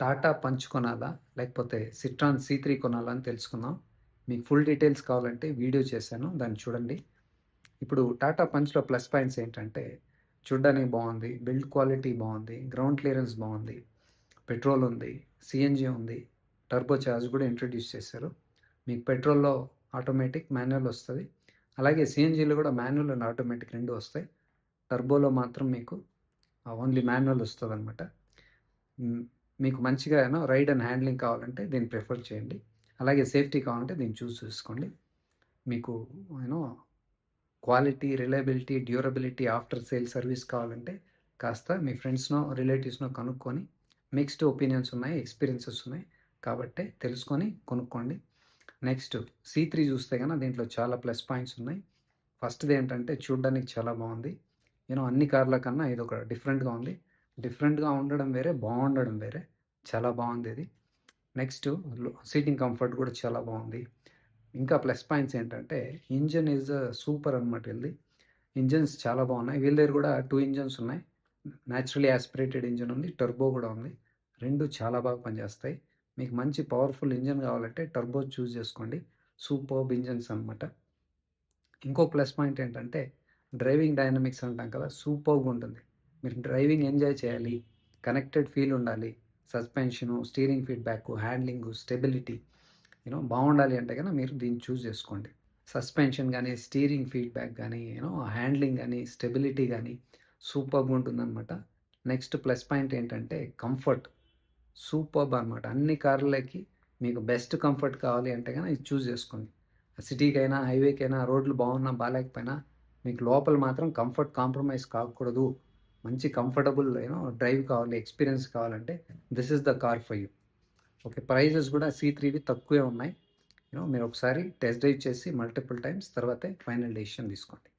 Tata punch కొనాలా? లేకపోతే Citroen C3 కొనాలా అని తెలుసుకుందాం. మీకు ఫుల్ డీటెయిల్స్ కావాలంటే వీడియో చేశాను. దాన్ని చూడండి. ఇప్పుడు టాటా పంచ్‌లో ప్లస్ పాయింట్స్ ఏంటంటే, చూడ్డానికి బావుంది, బిల్డ్ క్వాలిటీ బావుంది, గ్రౌండ్ క్లియరెన్స్ బావుంది, పెట్రోల్ ఉంది, సీఎన్జీ ఉంది, టర్బో చార్జ్ కూడా ఇంట్రొడ్యూస్ చేశారు. మీకు పెట్రోల్‌లో ఆటోమేటిక్, మాన్యువల్ వస్తది. అలాగే సీఎన్జీలో కూడా మాన్యువల్ అండ్ ఆటోమేటిక్ 2 వస్తాయి. టర్బోలో మాత్రం మీకు ఓన్లీ మాన్యువల్ వస్తదనమాట. హ్మ్. మీకు మంచిగా రైడ్ అండ్ హ్యాండ్లింగ్ కావాలంటే దీన్ని ప్రిఫర్ చేయండి. అలాగే సేఫ్టీ కావాలంటే దీన్ని చూసుకోండి. మీకు you know quality, reliability, durability, after sale service కావాలంటే కాస్త మీ ఫ్రెండ్స్‌నో, రిలేటివ్స్‌నో కనుక్కొని మిక్స్డ్ ఒపీనియన్స్ ఉన్నాయి, ఎక్స్‌పీరియన్సెస్ ఉన్నాయి. కాబట్టే తెలుసుకొని కొనుక్కోండి. నెక్స్ట్ C3 చూస్తే గనక దీంట్లో చాలా ప్లస్ పాయింట్స్ ఉన్నాయి. ఫస్ట్‌ది ఏంటంటే చూడ్డానికి చాలా బావుంది. అన్ని కార్ల కన్నా ఇదొక డిఫరెంట్‌గా ఉంది. డిఫరెంట్‌గా ఉండడం వేరే, బావుండడం వేరే. చాలా బావుందిది. నెక్స్ట్ సీటింగ్ కంఫర్ట్ కూడా చాలా బావుంది. ఇంకా ప్లస్ పాయింట్స్ ఏంటంటే ఇంజిన్ ఈజ్ సూపర్ అనమాట వీళ్ళది. ఇంజిన్స్ చాలా బావున్నాయి. వీళ్ళ దగ్గర కూడా 2 ఇంజిన్స్ ఉన్నాయి. నేచురల్లీ యాస్పిరేటెడ్ ఇంజిన్ ఉంది. టర్బో కూడా ఉంది. 2 చాలా బాగా పనిచేస్తాయి. మీకు మంచి పవర్‌ఫుల్ ఇంజిన్ కావాలంటే టర్బో చూజ్ చేసుకోండి. సూపర్బ్ ఇంజిన్స్ అనమాట. ఇంకో ప్లస్ పాయింట్ ఏంటంటే డ్రైవింగ్ డైనమిక్స్ అంటాం కదా! సూపర్బ్‌గా ఉంటుంది. మీరు డ్రైవింగ్ ఎంజాయ్ చేయాలి. కనెక్టెడ్ ఫీల్ ఉండాలి. సస్పెన్షను, స్టీరింగ్ ఫీడ్‌బ్యాకు, హ్యాండ్లింగు, స్టెబిలిటీ బావుండాలి అంటే గనక మీరు దీన్ని చూజ్ చేసుకోండి. సస్పెన్షన్ గానీ, స్టీరింగ్ ఫీడ్‌బ్యాక్ గానీ, హ్యాండ్లింగ్ గానీ, స్టెబిలిటీ గానీ సూపర్బ్‌గా ఉంటుందనమాట. నెక్స్ట్ ప్లస్ పాయింట్ ఏంటంటే కంఫర్ట్. సూపర్బ్ అనమాట. అన్ని కార్లకి మీకు బెస్ట్ కంఫర్ట్ కావాలి అంటే గనక ఇది చూజ్ చేసుకోండి. సిటీకైనా, హైవేకైనా రోడ్లు బాగున్నా, బాలేకపోయినా మీకు లోపల మాత్రం కంఫర్ట్ కాంప్రమైజ్ కాకూడదు. మంచి కంఫర్టబుల్ డ్రైవ్ కావాలి, ఎక్స్‌పీరియన్స్ కావాలంటే this is the car for you. Okay. Prices కూడా C3వి తక్కువే ఉన్నాయి. మీరొకసారి టెస్ట్ డ్రైవ్ చేసి మల్టిపుల్ టైమ్స్ తర్వాతే ఫైనల్ డెసిషన్ తీసుకోండి.